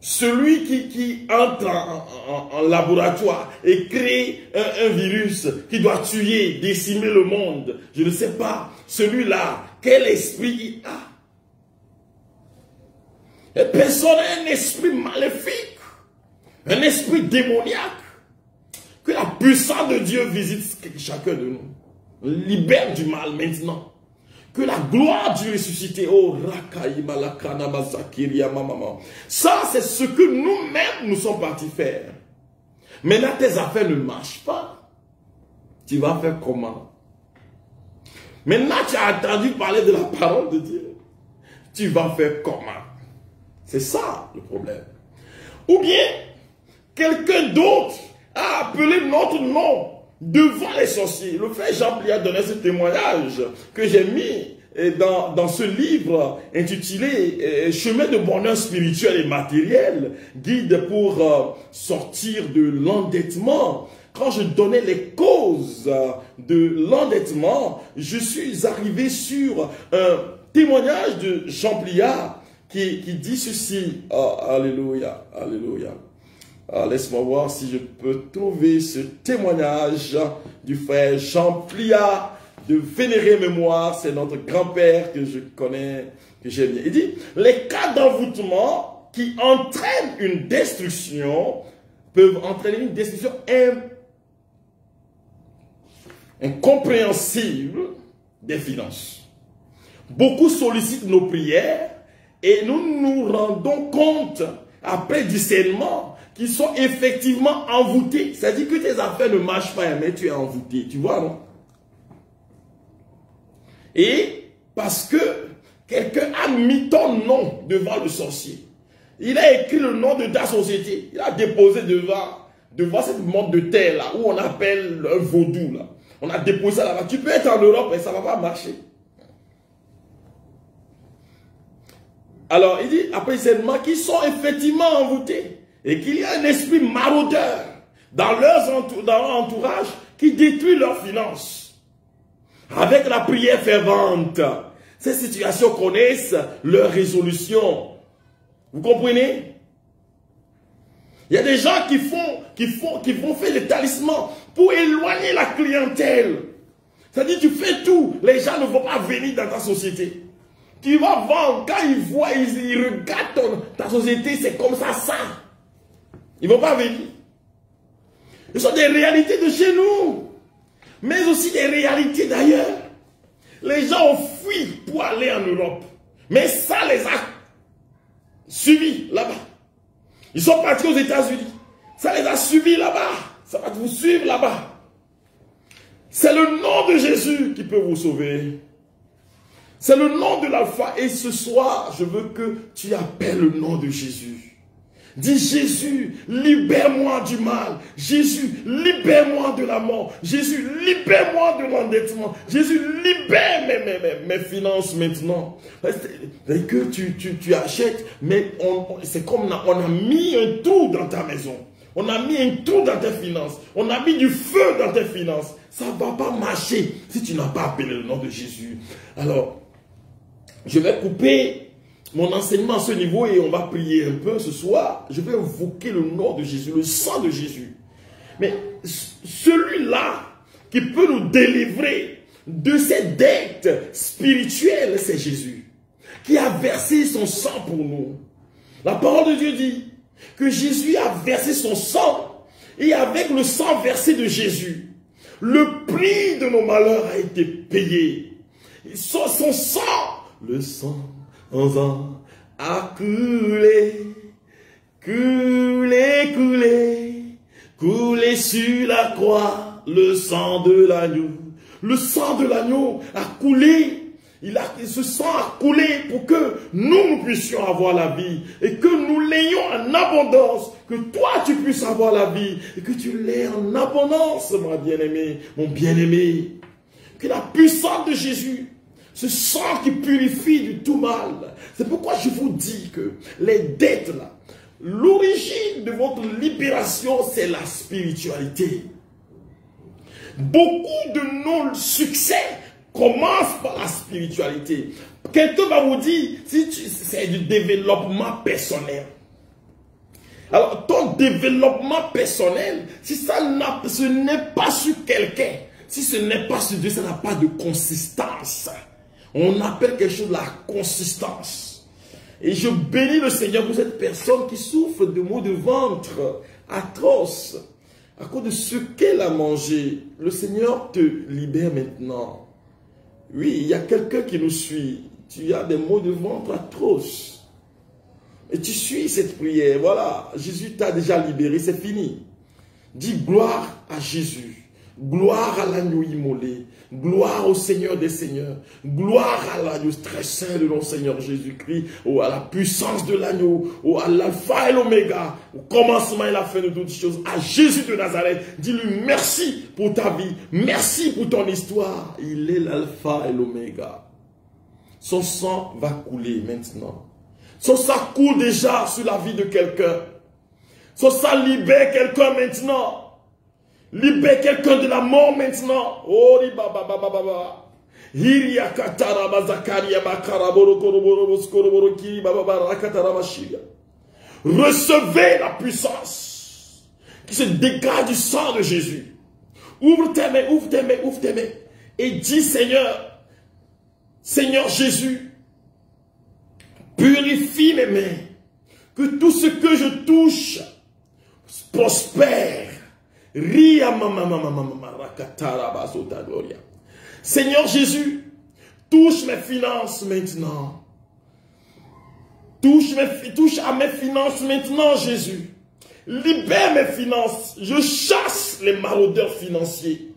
Celui qui entre en laboratoire et crée un virus qui doit tuer, décimer le monde, je ne sais pas, celui-là, quel esprit il a? Et personne n'a un esprit maléfique, un esprit démoniaque. Que la puissance de Dieu visite chacun de nous. Libère du mal maintenant. Que la gloire du ressuscité, oh, ça c'est ce que nous-mêmes nous sommes partis faire. Maintenant tes affaires ne marchent pas. Tu vas faire comment? Maintenant tu as entendu parler de la parole de Dieu. Tu vas faire comment? C'est ça le problème. Ou bien, quelqu'un d'autre a appelé notre nom devant les sorciers. Le frère Jean-Pierre a donné ce témoignage que j'ai mis dans ce livre intitulé Chemin de bonheur spirituel et matériel, guide pour sortir de l'endettement. Quand je donnais les causes de l'endettement, je suis arrivé sur un témoignage de Jean-Pierre qui dit ceci. Alléluia, alléluia. Laisse-moi voir si je peux trouver ce témoignage du frère Jean-Pierre de vénérée mémoire. C'est notre grand-père que je connais, que j'aime bien. Il dit, les cas d'envoûtement qui entraînent une destruction peuvent entraîner une destruction incompréhensible des finances. Beaucoup sollicitent nos prières et nous nous rendons compte, après discernement, qu'ils sont effectivement envoûtés. C'est-à-dire que tes affaires ne marchent pas, mais tu es envoûté. Tu vois, non? Et parce que quelqu'un a mis ton nom devant le sorcier. Il a écrit le nom de ta société. Il a déposé devant cette montre de terre là, où on appelle un vaudou là. On a déposé ça là-bas. Tu peux être en Europe et ça ne va pas marcher. Alors, il dit, après seulement qu'ils sont effectivement envoûtés et qu'il y a un esprit maraudeur dans leur entourage qui détruit leurs finances. Avec la prière fervente, ces situations connaissent leur résolution. Vous comprenez? Il y a des gens qui vont faire des talismans pour éloigner la clientèle. C'est-à-dire, tu fais tout, les gens ne vont pas venir dans ta société. Tu vas vendre, quand ils voient, ils regardent ta société, c'est comme ça. Ils ne vont pas venir. Ce sont des réalités de chez nous, mais aussi des réalités d'ailleurs. Les gens ont fui pour aller en Europe, mais ça les a suivis là-bas. Ils sont partis aux États-Unis, ça les a suivis là-bas, ça va vous suivre là-bas. C'est le nom de Jésus qui peut vous sauver. C'est le nom de l'alpha. Et ce soir, je veux que tu appelles le nom de Jésus. Dis Jésus, libère-moi du mal. Jésus, libère-moi de la mort. Jésus, libère-moi de l'endettement. Jésus, libère mes finances maintenant. Et que tu achètes, mais c'est comme on a mis un trou dans ta maison. On a mis un trou dans tes finances. On a mis du feu dans tes finances. Ça ne va pas marcher si tu n'as pas appelé le nom de Jésus. Alors, je vais couper mon enseignement à ce niveau et on va prier un peu ce soir. Je vais invoquer le nom de Jésus, le sang de Jésus. Mais celui-là qui peut nous délivrer de ces dettes spirituelles, c'est Jésus. Qui a versé son sang pour nous. La parole de Dieu dit que Jésus a versé son sang. Et avec le sang versé de Jésus, le prix de nos malheurs a été payé. Son sang, le sang a coulé, coulé sur la croix, le sang de l'agneau. Le sang de l'agneau a coulé Ce sang a coulé pour que nous puissions avoir la vie et que nous l'ayons en abondance, que toi tu puisses avoir la vie et que tu l'aies en abondance, mon bien-aimé, mon bien-aimé. Que la puissance de Jésus, ce sang qui purifie du tout mal. C'est pourquoi je vous dis que les dettes là, l'origine de votre libération, c'est la spiritualité. Beaucoup de nos succès commencent par la spiritualité. Quelqu'un va vous dire, si c'est du développement personnel. Alors, ton développement personnel, si ce n'est pas sur quelqu'un, si ce n'est pas sur Dieu, ça n'a pas de consistance. On appelle quelque chose la consistance. Et je bénis le Seigneur pour cette personne qui souffre de maux de ventre atroces à cause de ce qu'elle a mangé. Le Seigneur te libère maintenant. Oui, il y a quelqu'un qui nous suit. Tu as des maux de ventre atroces. Et tu suis cette prière. Voilà, Jésus t'a déjà libéré, c'est fini. Dis gloire à Jésus. Gloire à l'agneau immolé. Gloire au Seigneur des Seigneurs. Gloire à l'agneau très saint de notre Seigneur Jésus-Christ. Oh, à la puissance de l'agneau. Oh, à l'alpha et l'oméga. Au commencement et la fin de toutes choses. À Jésus de Nazareth. Dis-lui merci pour ta vie. Merci pour ton histoire. Il est l'alpha et l'oméga. Son sang va couler maintenant. Son sang coule déjà sur la vie de quelqu'un. Son sang libère quelqu'un maintenant. Libère quelqu'un de la mort maintenant. Oh, recevez la puissance qui se dégage du sang de Jésus. Ouvre tes mains, ouvre tes mains, ouvre tes mains. Et dis Seigneur, Seigneur Jésus, purifie mes mains. Que tout ce que je touche prospère. Seigneur Jésus, touche mes finances maintenant. Touche à mes finances maintenant, Jésus. Libère mes finances. Je chasse les maraudeurs financiers.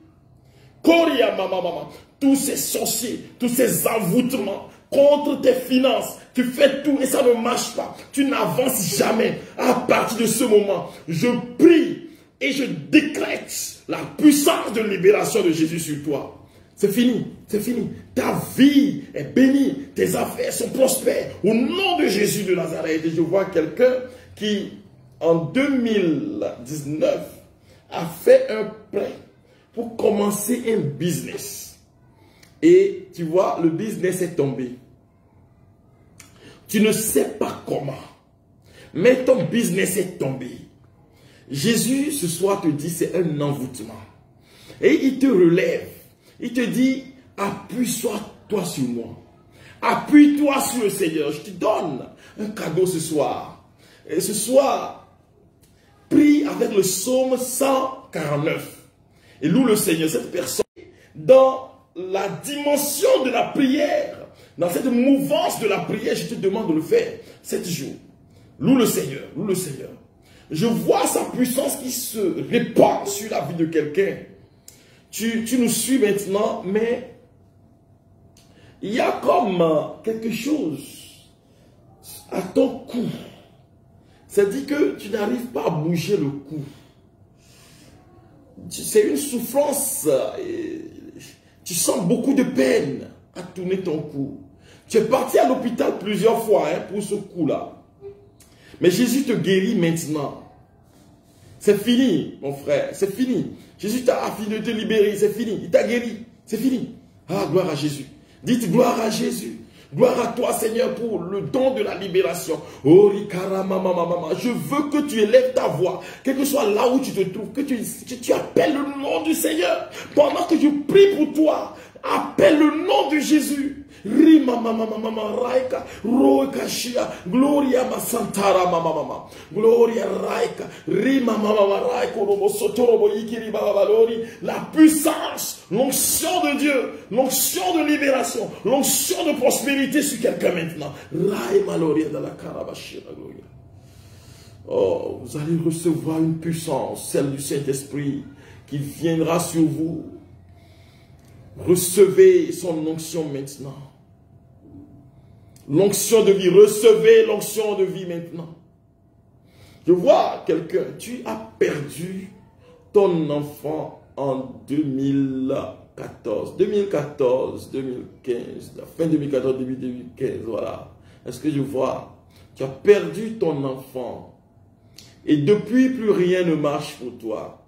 Tous ces sorciers, tous ces envoûtements contre tes finances. Tu fais tout et ça ne marche pas. Tu n'avances jamais. À partir de ce moment, je prie et je décrète la puissance de libération de Jésus sur toi. C'est fini, c'est fini. Ta vie est bénie, tes affaires sont prospères. Au nom de Jésus de Nazareth, et je vois quelqu'un qui, en 2019, a fait un prêt pour commencer un business. Et tu vois, le business est tombé. Tu ne sais pas comment, mais ton business est tombé. Jésus, ce soir, te dit, c'est un envoûtement. Et il te relève. Il te dit, appuie-toi sur moi. Appuie-toi sur le Seigneur. Je te donne un cadeau ce soir. Et ce soir, prie avec le psaume 149. Et loue le Seigneur, cette personne, dans la dimension de la prière, dans cette mouvance de la prière, je te demande de le faire 7 jours. Loue le Seigneur, loue le Seigneur. Je vois sa puissance qui se répand sur la vie de quelqu'un. Tu nous suis maintenant, mais il y a comme quelque chose à ton cou. C'est-à-dire que tu n'arrives pas à bouger le cou. C'est une souffrance. Tu sens beaucoup de peine à tourner ton cou. Tu es parti à l'hôpital plusieurs fois pour ce cou-là. Mais Jésus te guérit maintenant. C'est fini, mon frère, c'est fini. Jésus t'a fini de te libérer, c'est fini. Il t'a guéri, c'est fini. Ah, gloire à Jésus. Dites gloire à Jésus. Gloire à toi, Seigneur, pour le don de la libération. Oh, je veux que tu élèves ta voix, quel que soit là où tu te trouves, que tu appelles le nom du Seigneur. Pendant que je prie pour toi, appelle le nom de Jésus. Rima mama mama raika roika shia gloria masantara mama mama gloria raika rima mama raika robo sotorobo ikiri baba valori. La puissance, l'onction de Dieu, l'onction de libération, l'onction de prospérité sur quelqu'un maintenant. Rai maloria de la karabashira gloria. Oh, vous allez recevoir une puissance, celle du Saint-Esprit, qui viendra sur vous. Recevez son onction maintenant. L'onction de vie, recevez l'onction de vie maintenant. Je vois quelqu'un, tu as perdu ton enfant en 2014, 2015, la fin 2014, début 2015, voilà. Est-ce que je vois? Tu as perdu ton enfant et depuis plus rien ne marche pour toi.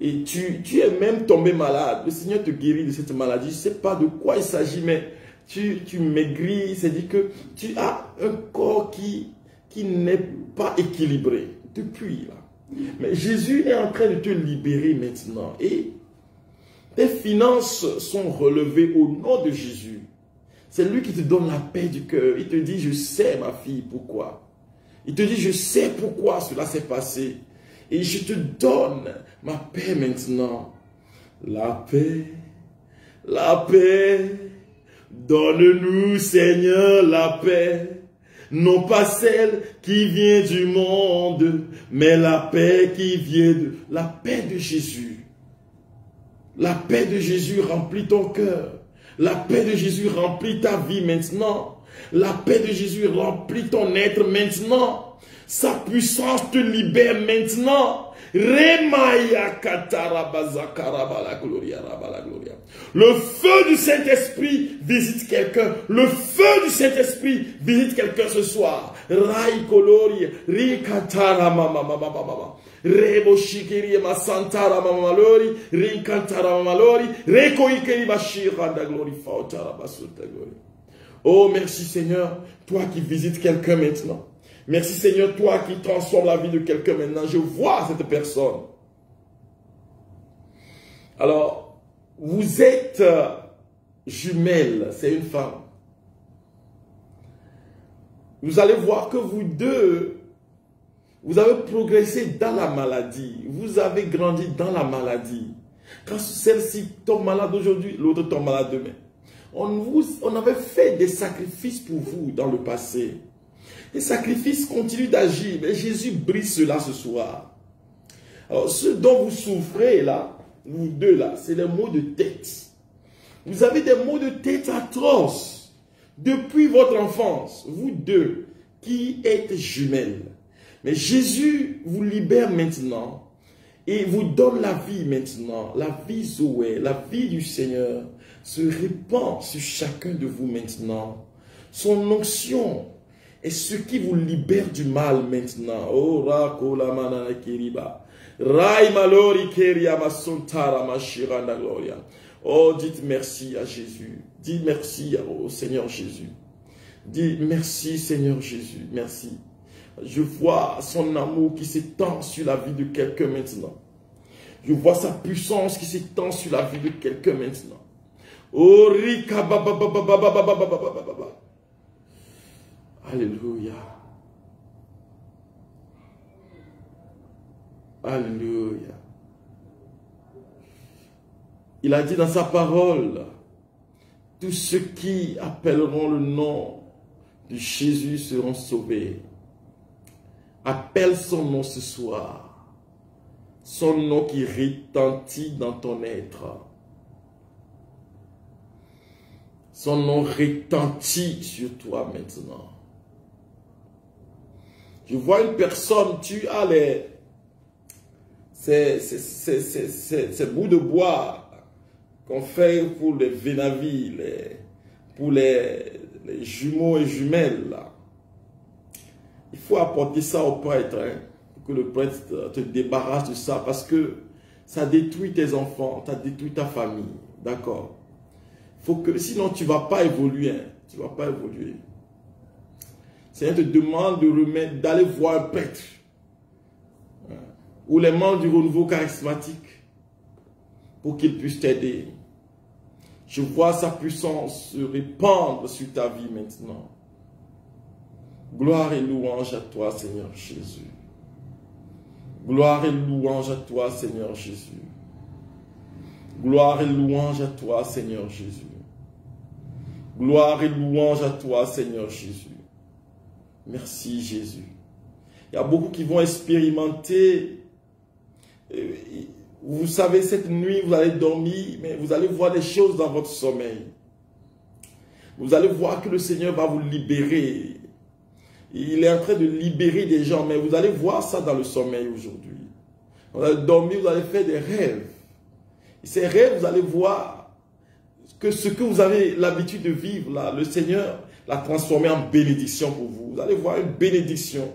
Et tu es même tombé malade. Le Seigneur te guérit de cette maladie. Je ne sais pas de quoi il s'agit, mais tu maigris. C'est-à-dire que tu as un corps qui n'est pas équilibré depuis là. Mais Jésus est en train de te libérer maintenant. Et tes finances sont relevées au nom de Jésus. C'est lui qui te donne la paix du cœur. Il te dit, je sais ma fille, pourquoi. Il te dit, je sais pourquoi cela s'est passé. Et je te donne ma paix maintenant. La paix, donne-nous Seigneur la paix. Non pas celle qui vient du monde, mais la paix qui vient de la paix de Jésus. La paix de Jésus remplit ton cœur. La paix de Jésus remplit ta vie maintenant. La paix de Jésus remplit ton être maintenant. Sa puissance te libère maintenant. Le feu du Saint-Esprit visite quelqu'un. Le feu du Saint-Esprit visite quelqu'un ce soir. Oh, merci Seigneur, toi qui visites quelqu'un maintenant. Merci Seigneur, toi qui transformes la vie de quelqu'un maintenant. Je vois cette personne. Alors, vous êtes jumelles, c'est une femme. Vous allez voir que vous deux, vous avez progressé dans la maladie. Vous avez grandi dans la maladie. Quand celle-ci tombe malade aujourd'hui, l'autre tombe malade demain. On avait fait des sacrifices pour vous dans le passé. Les sacrifices continuent d'agir, mais Jésus brise cela ce soir. Alors, ce dont vous souffrez là, vous deux là, c'est les maux de tête. Vous avez des maux de tête atroces depuis votre enfance, vous deux qui êtes jumelles. Mais Jésus vous libère maintenant et vous donne la vie maintenant, la vie Zoé, la vie du Seigneur se répand sur chacun de vous maintenant. Son onction est ce qui vous libère du mal maintenant. Oh, rakola manana kiriba. Rai malori keria masontara mashiranda gloria. Oh, dites merci à Jésus. Dites merci au Seigneur Jésus. Dites merci Seigneur Jésus. Merci. Je vois son amour qui s'étend sur la vie de quelqu'un maintenant. Je vois sa puissance qui s'étend sur la vie de quelqu'un maintenant. Oh, rika baba baba baba baba baba baba. Alléluia. Alléluia. Il a dit dans sa parole, tous ceux qui appelleront le nom de Jésus seront sauvés. Appelle son nom ce soir. Son nom qui retentit dans ton être. Son nom retentit sur toi maintenant. Je vois une personne, tu as ces bouts de bois qu'on fait pour les vénavis, pour les jumeaux et jumelles. Là. Il faut apporter ça au prêtre, hein, pour que le prêtre te débarrasse de ça, parce que ça détruit tes enfants, ça détruit ta famille, d'accord? Faut que, sinon tu ne vas pas évoluer, hein, tu ne vas pas évoluer. Seigneur te demande de remettre, d'aller voir un prêtre, hein, ou les membres du renouveau charismatique, pour qu'ils puissent t'aider. Je vois sa puissance se répandre sur ta vie maintenant. Gloire et louange à toi, Seigneur Jésus. Gloire et louange à toi, Seigneur Jésus. Gloire et louange à toi, Seigneur Jésus. Gloire et louange à toi, Seigneur Jésus. Merci, Jésus. Il y a beaucoup qui vont expérimenter. Vous savez, cette nuit, vous allez dormir, mais vous allez voir des choses dans votre sommeil. Vous allez voir que le Seigneur va vous libérer. Il est en train de libérer des gens, mais vous allez voir ça dans le sommeil aujourd'hui. Vous allez dormir, vous allez faire des rêves. Et ces rêves, vous allez voir que ce que vous avez l'habitude de vivre, là, le Seigneur l'a transformé en bénédiction pour vous. Vous allez voir une bénédiction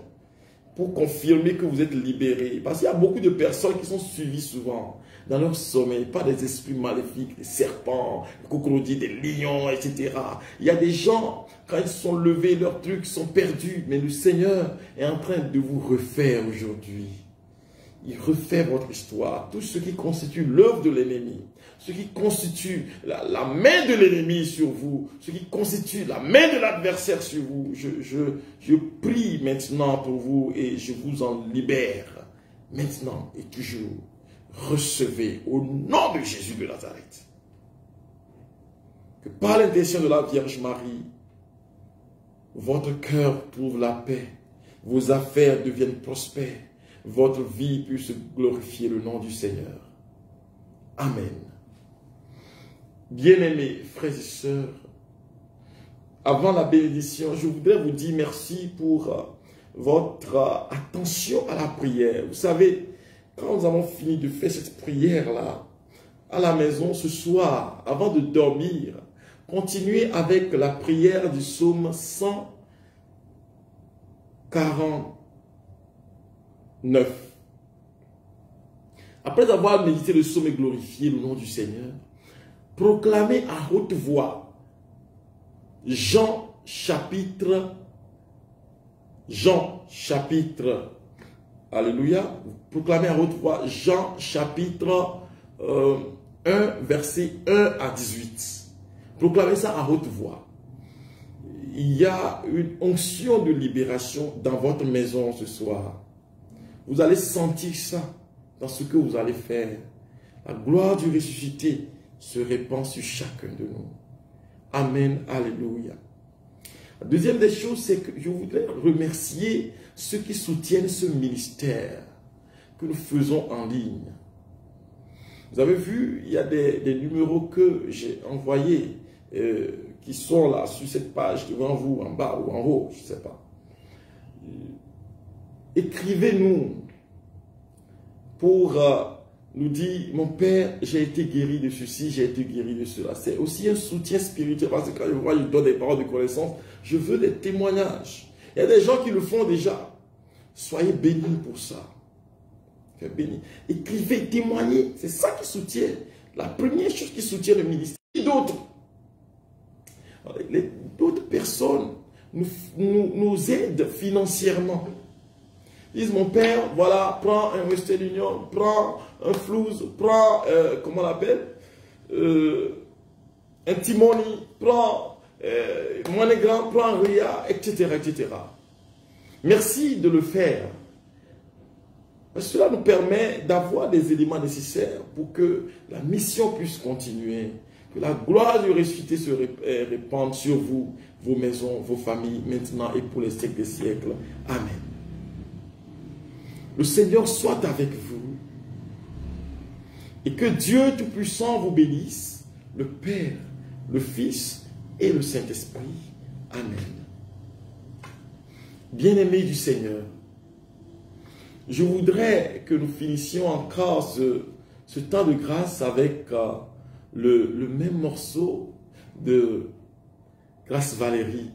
pour confirmer que vous êtes libérés. Parce qu'il y a beaucoup de personnes qui sont suivies souvent dans leur sommeil par des esprits maléfiques, des serpents, des crocodiles, des lions, etc. Il y a des gens, quand ils sont levés, leurs trucs sont perdus. Mais le Seigneur est en train de vous refaire aujourd'hui. Il refait votre histoire. Tout ce qui constitue l'œuvre de l'ennemi, ce qui constitue la main de l'ennemi sur vous, ce qui constitue la main de l'adversaire sur vous, je prie maintenant pour vous et je vous en libère. Maintenant et toujours, recevez au nom de Jésus de Nazareth. Que par l'intention de la Vierge Marie, votre cœur trouve la paix, vos affaires deviennent prospères, votre vie puisse glorifier le nom du Seigneur. Amen. Bien-aimés frères et sœurs, avant la bénédiction, je voudrais vous dire merci pour votre attention à la prière. Vous savez, quand nous avons fini de faire cette prière-là, à la maison ce soir, avant de dormir, continuez avec la prière du psaume 149. Après avoir médité le psaume et glorifié le nom du Seigneur, proclamez à haute voix Jean chapitre, alléluia, proclamez à haute voix Jean chapitre 1, verset 1 à 18. Proclamez ça à haute voix. Il y a une onction de libération dans votre maison ce soir. Vous allez sentir ça dans ce que vous allez faire. La gloire du ressuscité se répand sur chacun de nous. Amen, alléluia. La deuxième des choses, c'est que je voudrais remercier ceux qui soutiennent ce ministère que nous faisons en ligne. Vous avez vu, il y a des numéros que j'ai envoyés qui sont là sur cette page devant vous, en bas ou en haut, je ne sais pas. Écrivez-nous pour nous dire, mon père, j'ai été guéri de ceci, j'ai été guéri de cela. C'est aussi un soutien spirituel parce que quand je vois, je donne des paroles de connaissance, je veux des témoignages. Il y a des gens qui le font déjà. Soyez bénis pour ça. Bénis. Écrivez, témoignez. C'est ça qui soutient. La première chose qui soutient le ministère. D'autres. D'autres personnes nous aident financièrement. Ils disent, mon père, voilà, prends un Western Union, prends un Flouze, prends, comment on l'appelle, un Timoni, prends MoneyGram, prends Ria, etc., etc. Merci de le faire. Parce que cela nous permet d'avoir des éléments nécessaires pour que la mission puisse continuer. Que la gloire du ressuscité se répande sur vous, vos maisons, vos familles, maintenant et pour les siècles des siècles. Amen. Le Seigneur soit avec vous. Et que Dieu Tout-Puissant vous bénisse, le Père, le Fils et le Saint-Esprit. Amen. Bien-aimés du Seigneur, je voudrais que nous finissions encore ce temps de grâce avec le même morceau de Grâce Valérie.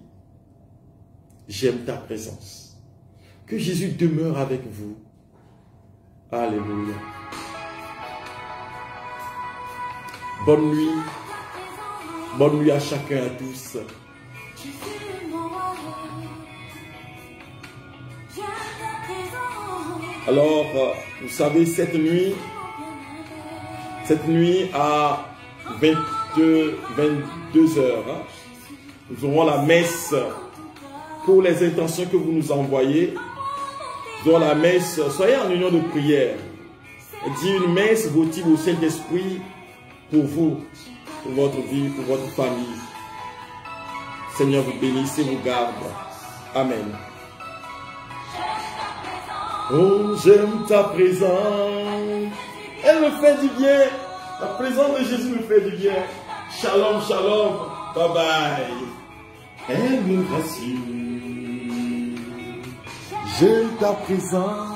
J'aime ta présence. Que Jésus demeure avec vous. Alléluia. Bonne nuit. Bonne nuit à chacun et à tous. Alors, vous savez, cette nuit à 22 heures, nous aurons la messe pour les intentions que vous nous envoyez. Nous aurons la messe, soyez en union de prière. Dis une messe votive au Saint-Esprit pour vous, pour votre vie, pour votre famille. Seigneur vous bénisse et vous garde. Amen. Oh, j'aime ta présence. Elle me fait du bien. La présence de Jésus me fait du bien. Shalom, shalom. Bye bye. Elle me rassure. J'ai ta présence